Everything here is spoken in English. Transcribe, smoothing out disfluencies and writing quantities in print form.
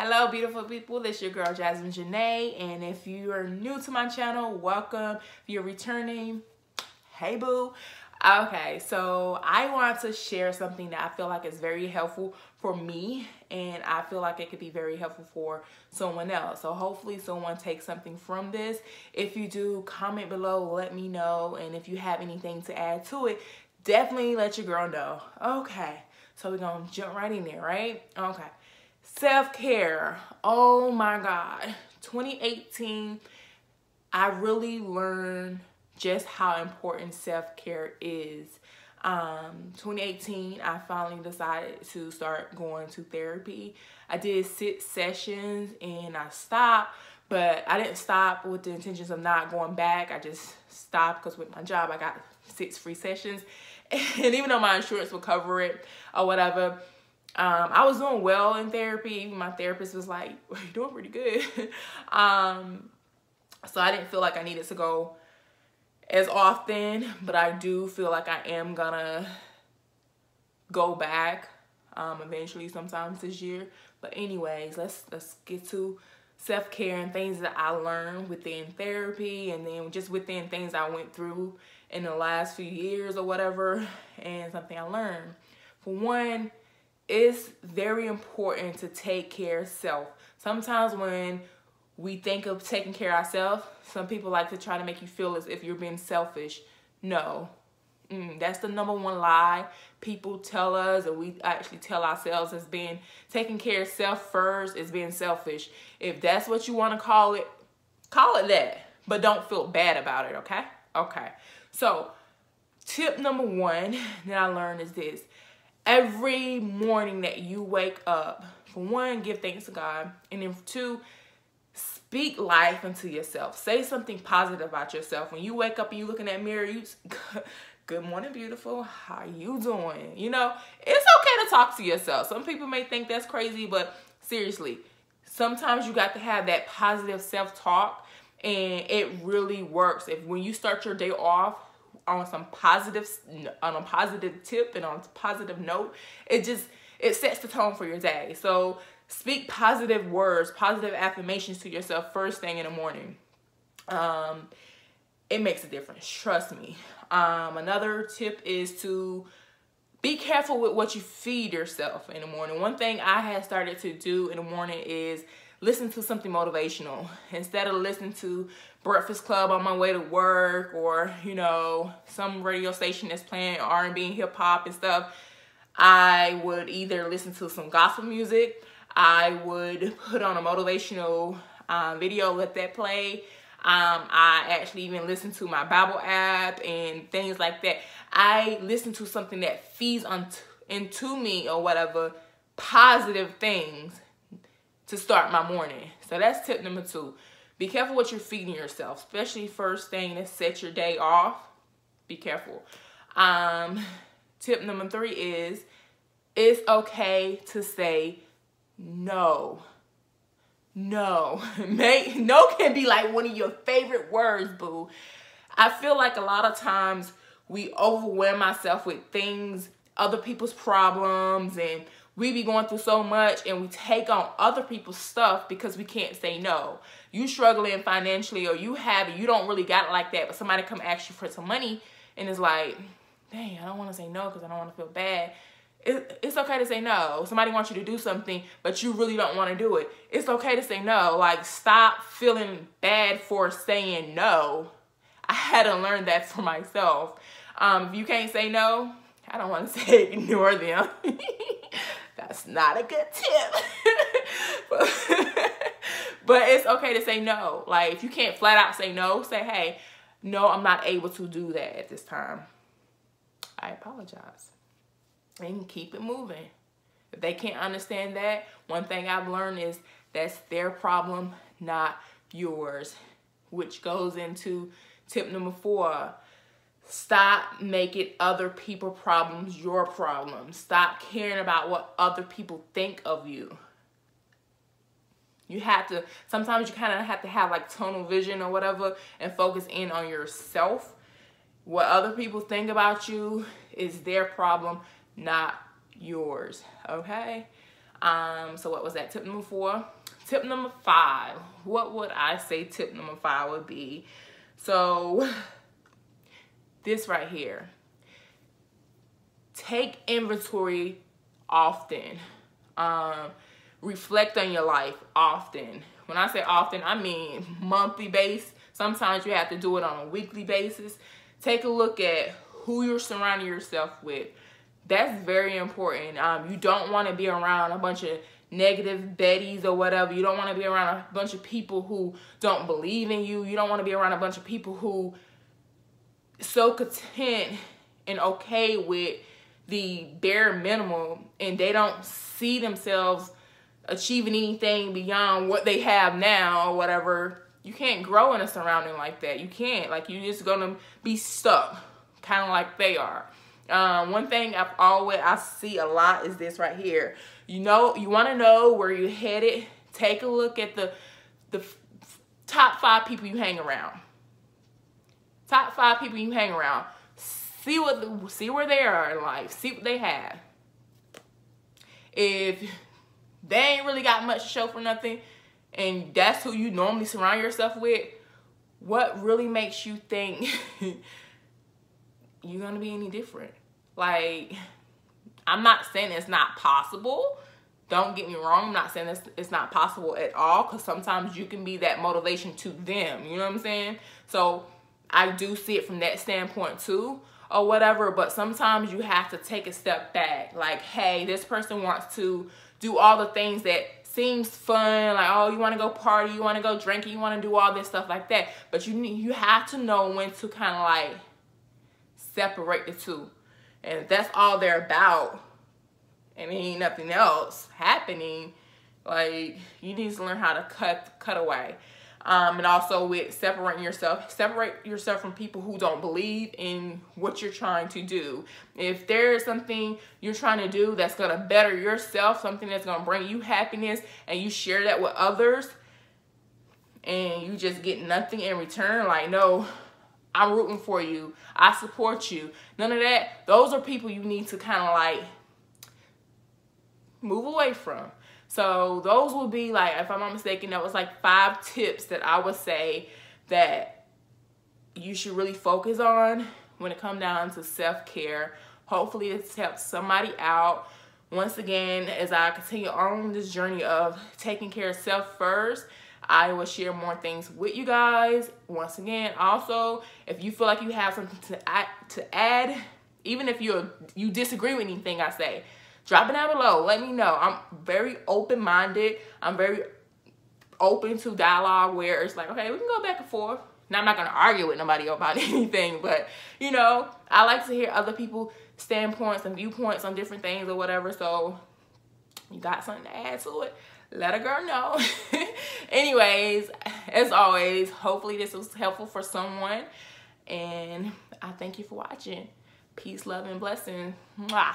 Hello, beautiful people. This is your girl, Jasmine Janae. And if you are new to my channel, welcome. If you're returning, hey, boo. Okay, so I want to share something that I feel like is very helpful for me. And I feel like it could be very helpful for someone else. So hopefully someone takes something from this. If you do, comment below, let me know. And if you have anything to add to it, definitely let your girl know. Okay, so we're going to jump right in there, right? Okay. Self-care. Oh my God. 2018, I really learned just how important self-care is. 2018, I finally decided to start going to therapy. I did 6 sessions and I stopped, but I didn't stop with the intentions of not going back. I just stopped because with my job, I got 6 free sessions. And even though my insurance would cover it or whatever, I was doing well in therapy. Even my therapist was like, well, you're doing pretty good. So I didn't feel like I needed to go as often, but I do feel like I am gonna go back eventually sometimes this year. But anyways, let's get to self-care and things that I learned within therapy, and then just within things I went through in the last few years or whatever, and something I learned. For one, it's very important to take care of self. Sometimes when we think of taking care of ourselves, some people like to try to make you feel as if you're being selfish. No, that's the #1 lie people tell us, and we actually tell ourselves as being taking care of self first is being selfish. If that's what you want to call it that, but don't feel bad about it, okay? Okay, so tip #1 that I learned is this. Every morning that you wake up, for one, give thanks to God. And then for 2, speak life into yourself. Say something positive about yourself. When you wake up and you look in that mirror, you good morning, beautiful. How you doing? You know, it's okay to talk to yourself. Some people may think that's crazy, but seriously, sometimes you got to have that positive self-talk, and it really works. If when you start your day off on a positive tip and on a positive note, it sets the tone for your day. So speak positive words, positive affirmations to yourself first thing in the morning. It makes a difference, trust me. Another tip is to be careful with what you feed yourself in the morning. One thing I had started to do in the morning is listen to something motivational. Instead of listening to Breakfast Club on my way to work, or, you know, some radio station that's playing R&B and hip hop and stuff, I would either listen to some gospel music, I would put on a motivational video, let that play. I actually even listen to my Bible app and things like that. I listen to something that feeds into me or whatever, positive things to start my morning. So that's tip #2. Be careful what you're feeding yourself, especially first thing that sets your day off. Be careful. Tip #3 is it's okay to say no. No. No can be like one of your favorite words, boo. I feel like a lot of times we overwhelm ourselves with things, other people's problems, and we be going through so much, and we take on other people's stuff because we can't say no. You struggling financially, or you don't really got it like that, but somebody come ask you for some money, and it's like, dang, I don't want to say no because I don't want to feel bad. It's okay to say no. Somebody wants you to do something, but you really don't want to do it. It's okay to say no. Like, stop feeling bad for saying no. I had to learn that for myself. If you can't say no, I don't want to say ignore them. That's not a good tip. But it's okay to say no. Like, if you can't flat out say no, say, hey, no, I'm not able to do that at this time. I apologize. And keep it moving. If they can't understand that, one thing I've learned is that's their problem, not yours. Which goes into tip #4. Stop making other people's problems your problem. Stop caring about what other people think of you. Sometimes you kind of have to have like tunnel vision or whatever and focus in on yourself. What other people think about you is their problem, not yours, okay? So what was that? Tip number 4. Tip number 5. What would I say tip number 5 would be? So this right here. Take inventory often. Reflect on your life often. When I say often, I mean monthly basis. Sometimes you have to do it on a weekly basis. Take a look at who you're surrounding yourself with. That's very important. You don't want to be around a bunch of negative Bettys or whatever. You don't want to be around a bunch of people who don't believe in you. You don't want to be around a bunch of people who so content and okay with the bare minimum, and they don't see themselves achieving anything beyond what they have now or whatever. You can't grow in a surrounding like that. You can't. Like, you're just gonna be stuck, kind of like they are. One thing I see a lot is this right here. You want to know where you're headed. Take a look at the top 5 people you hang around. Top 5 people you hang around. See where they are in life. See what they have. If they ain't really got much to show for nothing, and that's who you normally surround yourself with, what really makes you think you're gonna be any different? Like, I'm not saying it's not possible. Don't get me wrong. I'm not saying it's not possible at all, because sometimes you can be that motivation to them. You know what I'm saying? So I do see it from that standpoint too, or whatever. But sometimes you have to take a step back. Like, hey, this person wants to do all the things that seems fun. Like, oh, you want to go party, you want to go drinking, you want to do all this stuff like that. But you have to know when to kind of like separate the two. And if that's all they're about, and ain't nothing else happening, like, you need to learn how to cut away. And also with separate yourself from people who don't believe in what you're trying to do. If there's something you're trying to do that's going to better yourself, something that's going to bring you happiness, and you share that with others, and you just get nothing in return, like, no, I'm rooting for you, I support you, none of that, those are people you need to kind of like move away from. So those will be, like, if I'm not mistaken, that was like 5 tips that I would say that you should really focus on when it comes down to self-care. Hopefully this helps somebody out. Once again, as I continue on this journey of taking care of self first, I will share more things with you guys. Once again, also, if you feel like you have something to add, even if you disagree with anything I say, drop it down below. Let me know. I'm very open-minded. I'm very open to dialogue where it's like, okay, we can go back and forth. Now, I'm not going to argue with nobody about anything, but, you know, I like to hear other people's standpoints and viewpoints on different things or whatever. So, you got something to add to it, let a girl know. Anyways, as always, hopefully this was helpful for someone. And I thank you for watching. Peace, love, and blessings. Mwah.